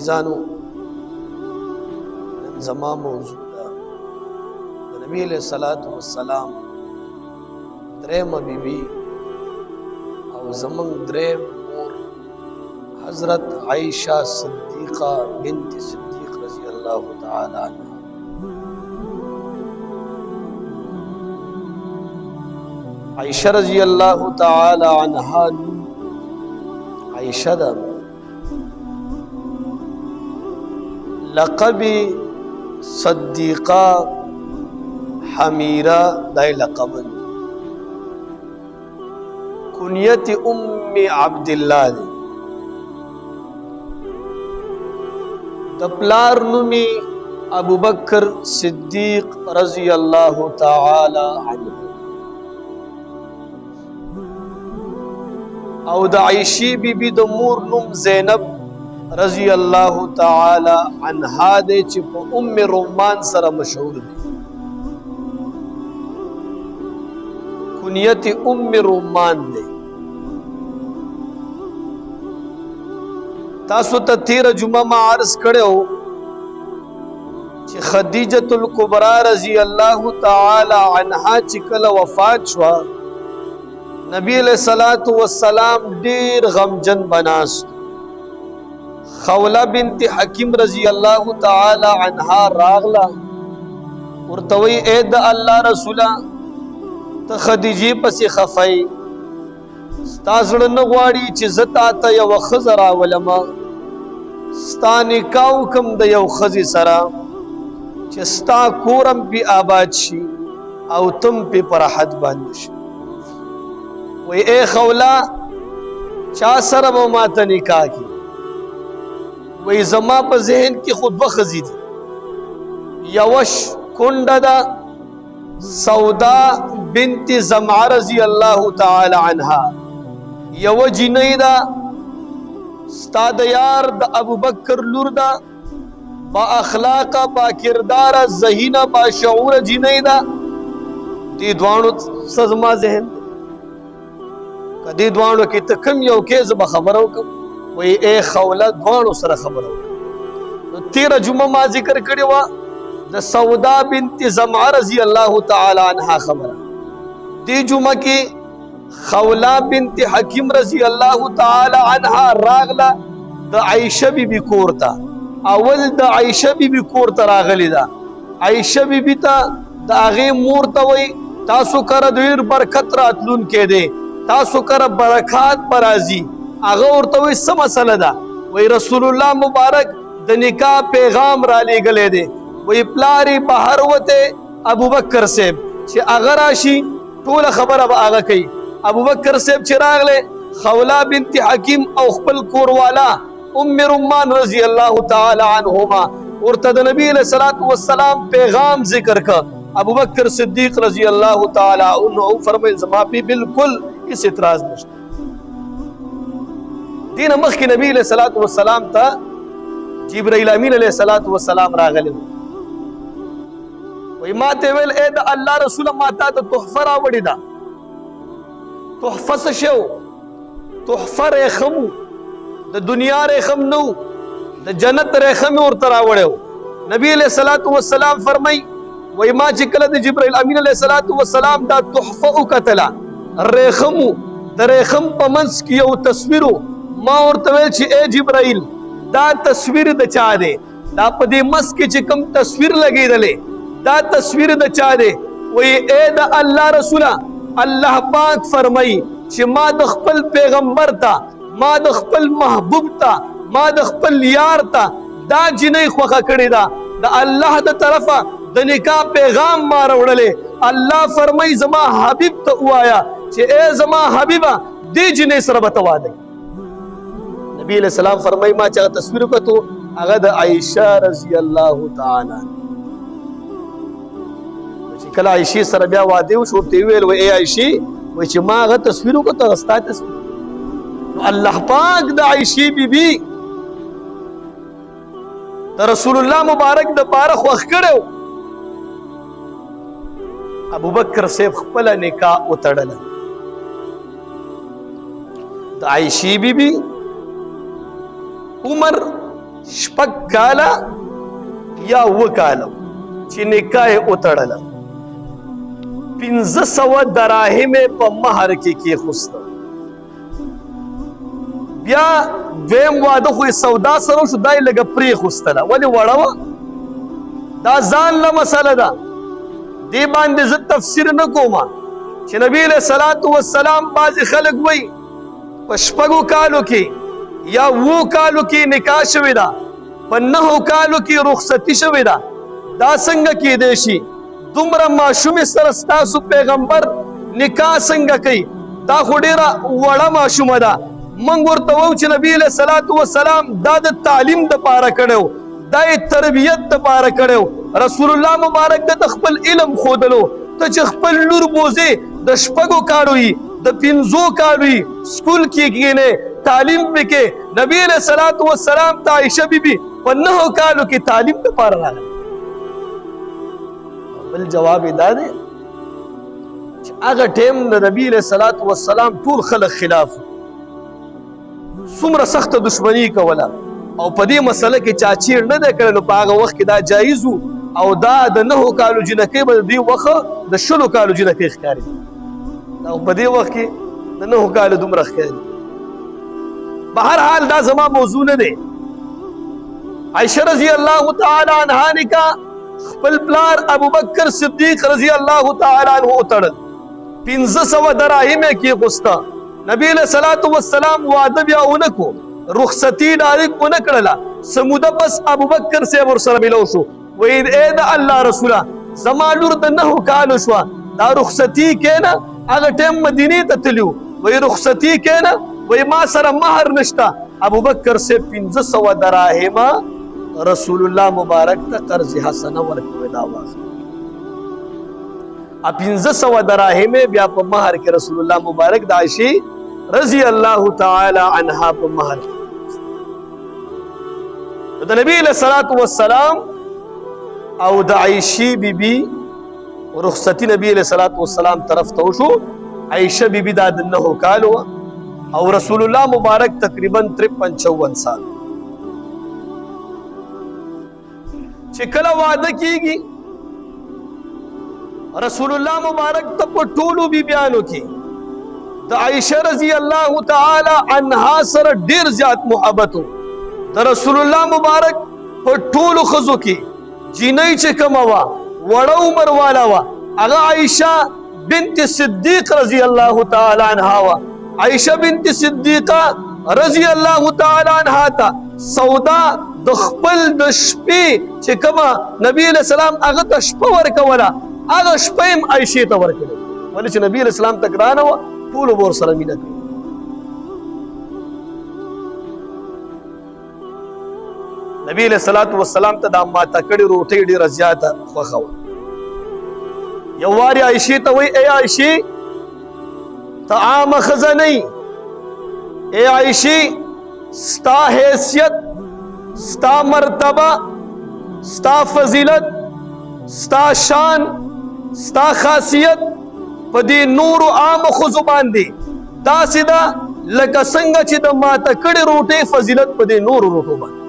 عزیزانو زما موضوع ده د نبی علیہ الصلوۃ والسلام درېمه بیبي او زمونږ درېم مور حضرت عائشہ صدیقہ بنت صدیق رضی اللہ تعالی عنہ. عائشہ رضی اللہ تعالی عنہ عائشہ دا لقب صدیقہ حمیرہ دای لقب کنیت ام عبداللہ دی دپلار نمی ابو بکر صدیق رضی اللہ تعالی عنہ او د عائشی بی بی د مور نم زینب رضی اللہ تعالی عنہا دے چې په ام رومان سره مشهور دی. کنیت ام رومان دے. تاسو ته تیر جمعه ما عرض کړو چې خدیجه الکبرى رضی اللہ تعالی عنہا چې کله وفات شو نبی علیہ الصلوۃ والسلام ډیر غمجن بناست. خوله بنت حکیم رضی اللہ تعالی عنہا راغلا ورتوی اے د الله رسوله ته خدیجه پسې خفای ستا زړه نه غواړي چې زتا ته یو ښځه راولمه ستا نکاح کوم د یو ښځې سره چې ستا کورم پې آباد شي او تم پې په راحت باندې شي. وی اے خولا چا سره به ماته نکاح کی؟ وی زما په ذهن کې خود دوه ښځې دي. یوش کونډه ده سودا بنت زمعه رضی اللہ تعالی عنها، یو جنۍ ده ستا د یار د ابو بکر لور ده با اخلاقه با کرداره ذهینه با شعور جنۍ ده. دې دواړو څه زما ذهن دی که دې دواړو کې ته کوم یو کې زه به خبره وکړم. وی اے خوله دواړو سره خبره وکړه. نو تیره جمعه ما ذکر کړې وه د سودا بنت زمعه رضی اللہ تعالی عنها خبره. دی جمعه کې خولا بنت حکیم رضی اللہ تعالی عنها راغله د عائشہ بی بی کور ته. اول د عائشہ بی بی کور ته راغلی ده. عائشہ بی بی ته د هغې مور ته وی تاسو کره ډېر برکت راتلون کې دی، تاسو کره برکات به راځي. هغه ورته وی څه مسله ده؟ وی رسول الله مبارک د نکاح پیغام را لیږلی دی. وی پلاری بهر وته ابو بکر صاحب چې هغه راشي ټوله خبره به هغه کوي. ابو بکر صاحب چې راغله خولا بنت حکیم او خپل کوروالا ام رمان رضی اللہ تعالی عنہما ورته د نبی علیہ الصلوۃ والسلام پیغام ذکر کا. ابو بکر صدیق رضی اللہ تعالی عنہ فرمایي زما په بالکل اس اعتراض نشته. دین مخکې نبی علیہ الصلوۃ والسلام ته جبرائیل امین علیہ الصلوۃ والسلام راغلی وی ما ته ویل اے د الله رسول ما ته تحفه راوړې ده. تحفه څه شو؟ تحفه ریخم د دنیا ریخم نو د جنت ریخم ورته راوړو. نبی علیہ الصلوۃ والسلام فرمای وی ما چې کله د جبرائیل امین علیہ الصلوۃ والسلام دا تحفه وکتله ریخم د ریخم په منځ کې یو تصویر ما ورته ویل چې اے جبرائیل دا تصویر د چا دی؟ دا په دې مس کې چې کوم تصویر لګېدلې دا تصویر د چا دی؟ وی اے د الله رسوله الله پاک فرمای چې ما د خپل پیغمبر ته ما د خپل محبوب ته ما د خپل یار ته دا جنۍ خوښه کړې ده. د الله د طرفه د نکاح پیغام ما راوړلې. الله فرمای زما حبیب ته وایا چې اے زما حبیبه دې جنۍ سره به ته واده. نبی علیہ السلام فرمای ما چې تصویر وکړو هغه د عائشہ رضی اللہ تعالی چې کله عائشہ سره بیا واده وشو ته ویل و اے عائشہ و چې ما هغه تصویر وکړو ستا تصویر. نو الله پاک د عائشہ بی بی د رسول الله مبارک د پاره خوښ کړو. ابو بکر صاحب خپل نکاح وتړل. د عائشہ بی بی عمر شپږ کاله یا اووه کاله چې نکاح یې وتړله 500 دراهم په مهر کې کېښوسته. بیا دویم واده خو یې سودا سره وشو دا یې لږه پرېښوستله ولې وړه وه دا ځان له مسله ده دې باندې زه تفسیر نه کوم چې نبی علیه صلات وسلام بعضې خلک وایي په 6 کالو کې یا 7 کالو کې نکاح شوې ده په 9 کالو کې رخصتي شوې ده دا څنګه کېدی شي دومره ماشومې سره ستاسو پیغمبر نکاح څنګه کوي دا خو ډېره وړه ماشومه ده موږ ورته وایو چې نبي علیه صلات وسلام دا د تعلیم دپاره کړی و دا یې تربیت دپاره کړی و رسول الله مبارک د خپل علم ښودلو ته چې خپل لور بوځې د 6 کالو یي د 5 کالو یي سکول کې کښېنې تعلیم پې کې نبي علیه صلات وسلام ته عایشه بیبي په 9 کالو کې تعلیم دپاره راغلی بل جواب یې دا دی چې هغه ټیم د نبي علیه صلات وسلام ټول خلک خلاف څومره سخته دشمني کوله او په دې مسله کې چا چیر نه دی کړی نو په هغه وخت کې دا جایز و او دا د 9 کالو جنکۍ به د دې وخت د 20 کالو جنکۍ ښکارېده او په دې وخت کې د 9 کالو دومره ښکاري په هر حال دا زما موضوع نه دی عایشه رضی الله تعالی عنها نکاح خپل پلار ابوبکر صدیق رضی الله تعالی عنہ وتړل 500 دراهم یې کېښوسته نبی علیه صلات وسلام واده بیا ونه کو رخصتي ډایرک ونه کړله څه موده پس ابوبکر صاحب ورسره ملو شو وایي ای د الله رسوله زما لور د 9 کالو شوه دا رخصتي کېنه هغه ټیم مدینې ته تللي وو وایي رخصتي کېنه وایي ما سره مهر نشته ابوبکر صاحب 500 دراهم رسول الله مبارک ته قرض حسنه ورکوي دا واخله 500 دراهم بیا په مهر کې رسول الله مبارک د عائشې رضی الله تعالی عنها په مهر د نبی علیہ الصلوۃ والسلام او د عائشې بیبي رخصتی نبی علیہ الصلوۃ والسلام طرف ته وشو عائشہ بیبي دا د 9 کالو او رسول الله مبارک تقریبا 53-54 سال چې کله واده کیږي رسول الله مبارک ته په ټولو بیبیانو کې د عائشه رضی الله تعالی عنها سره ډیر زیات محبت د رسول الله مبارک په ټولو ښځو کې جینۍ چې کومه وه وړه عمر والا وه هغه عائشه بنت صدیق رضی الله تعالی عنها وه عائشه بنت صدیقه رضی الله تعالی عنها ته سودا د خپل د شپې چې کومه نبی علیہ السلام هغه ته شپه ورکوله هغه شپه هم عایشې ته ورکړې ولې چې نبی علیہ السلام ته ګرانه وه ټولو به ورسره مینه کوي نبی علیہ الصلوۃ والسلام ته دا ماته کړې روټۍ ډېره زیاته خوښه وه یو وارې عایشې ته وایي ای عایشې ته عامه ښځه نه یي ای عایشې ستا حیثیت ستا مرتبه ستا فضیلت ستا شان ستا خاصیت په دې نورو عامو ښځو باندې داسې ده لکه څنګه چې د ماته کړې روټۍ فضیلت په دې نورو روټو باندې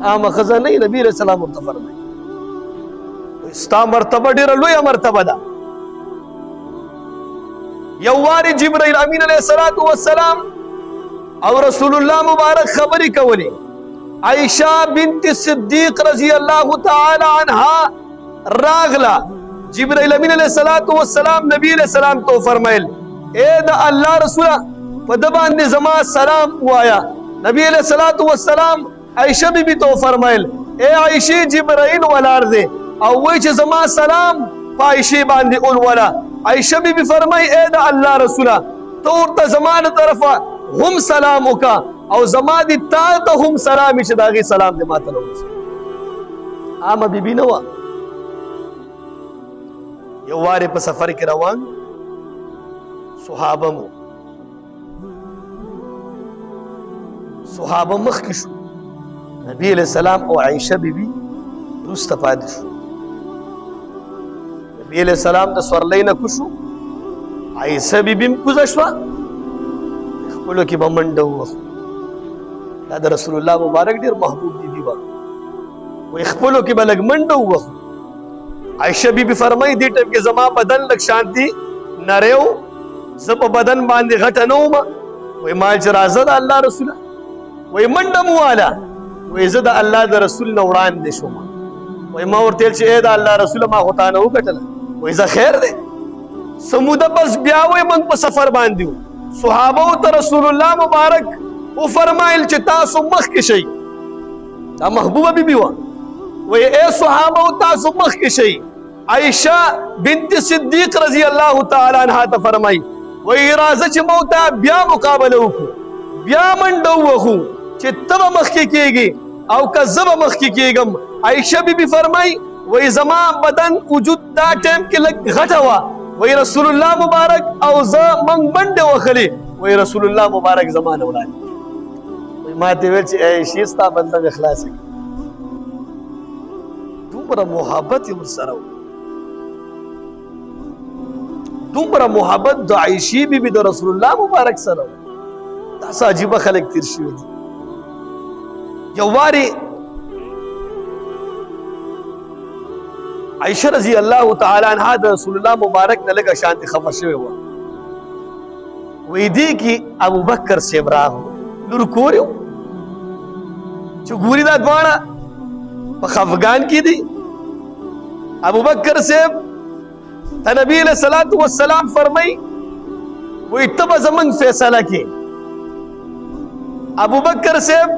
عامه ښځه نه یي نبي علیه السلام ورته فرمایي ستا مرتبه ډېره لویه مرتبه ده یو وارې جبرائیل امین علیه الصلوۃ والسلام او رسول الله مبارک خبرې کولې عائشہ بنت صدیق رضی الله تعالی عنها راغلا جبرائیل امین علیہ الصلوۃ والسلام نبی علیہ السلام تو فرمایل اے د الله رسول په د باندې زما سلام وایا نبی علیہ الصلوۃ والسلام عائشہ بی تو فرمایل اے عائشہ جبرائیل ولار دے او وای چې زما سلام عائشہ باندې اول ولا عائشہ بی فرمای اے د الله رسول تو ورته زمانه طرفه هم سلام وکا او زما دي تا ته هم سلام چې داغي سلام دې ماته لوس عامه بیبي نه و یو واره په سفر کې روان صحابه مخ کې شو نبی علیہ السلام او عائشہ بیبي رسته پاتې شو نبی علیہ السلام د سورلۍ نه کوشو عائشہ بیبي کوزه شو خپلو کې به منډه ووهو دا د رسول الله مبارک ډیر محبوب بیبي وه. وایي خپلو کې به لږ منډه ووهو. عایشه بیبي فرمایي دې ټیم کې زما بدن لږ شانتي نری و، زه په بدن باندې غټه نه وم. وایي ما چې راځه د الله رسوله، وایي منډه مو واله. وایي زه د الله د رسول نه وړاندې شوم. وایي ما ورته ویل چې ای د الله رسوله ما خو تا نه وګټله. وایي زه خیر دی. څه موده پس بیا وایي موږ په سفر باندې وو. صحابو ته رسول الله مبارک وفرمایل چې تاسو مخکې شئ. دا محبوبه بیبي وه. وایي ای صحابو تاسو مخکې شئ. عائشه بنت صدیق رضی الله تعالی عنها ته فرمایي وایي راځه چې موږ ته بیا مقابله وکړو، بیا منډه ووهو چې ته به مخکې کېږې او که زه به مخکې کېږم. عائشه بیبي فرمایي وایي زما بدن وجود دا ټایم کې لږ غټه وه. وایي رسول الله مبارک او زه موږ منډې وهلې. وایي رسول الله مبارک زما نه وړاندې. وایي ما ته ویل چې عایشې ستا بندغه خلاصه کړه. دومره محبت یې ورسره و، دومره محبت د عایشې بیبي د رسول الله مبارک سره و. داسې عجیبه خلک تیر شوي دي. یو وارې عائشه رضی الله تعالی عنها د رسول الله مبارک نه لږه شانتې خفه شوې وه. وایي دې کې ابوبکر صاحب راغلو، لور کور یو چې ګوري دا دواړه په خفګان کې دي. ابوبکر صاحب ته نبی علیہ الصلوۃ والسلام فرمایي وایي ته به زموږ فیصله کې. ابوبکر صاحب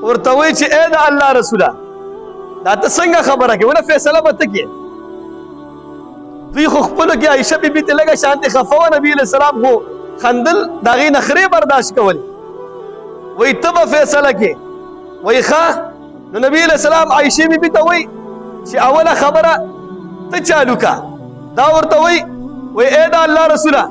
ورته وایي چې ای د الله رسوله دا ته څنګه خبره کوې، ونه فیصله به ته کې. دوی خو خپلو کې عایشه بیبي ته لږه شانتې خفه وه. نبي علیه السلام خو خندل، د هغې نخرې برداشت کولې. وایي ته به فیصله کې. وایي ښه. نو نبي علیه السلام عایشې بیبي ته وایي چې اوله خبره ته چالو کا. دا ورته وایي وایي ای د الله رسوله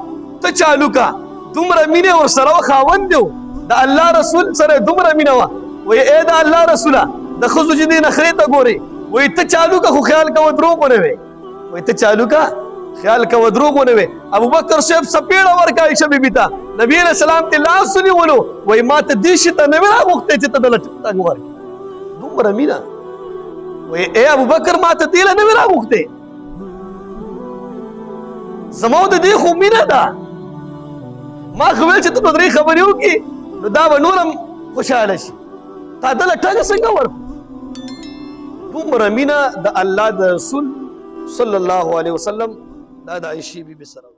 ته چالو کا. دومره مینې ورسره وه، خاوند دی د الله رسول سره دومره مینه وه. وایي ای د الله رسوله د ښځو چې دې نخرې ته ګورې، وایي ته چالو کا خو خیال کوه دروغ ونه وې. وایي ته چالو کا خیال کوه دروغ ونه وې. ابوبکر صاحب څپېړه ورکړه عایشه بیبي ته. نبي علیه السلام ته لاس ونیولو. وایي ما ته دې شي ته نه وې راغوښتی چې ته دله ټنګ ورکړې. دومره مینه. وایي ای ابوبکر ما ته دې له نه وې راغوښتی، زما د دې خو مینه ده. ما خو ویل چې ته به درې خبرې وکړې نو دا به نور هم خوشحاله شي، تا دله ټنګه څنګه ورکړو. دومره مینه د الله د رسول صلی الله علیه وسلم دا د عایشې بیبي سره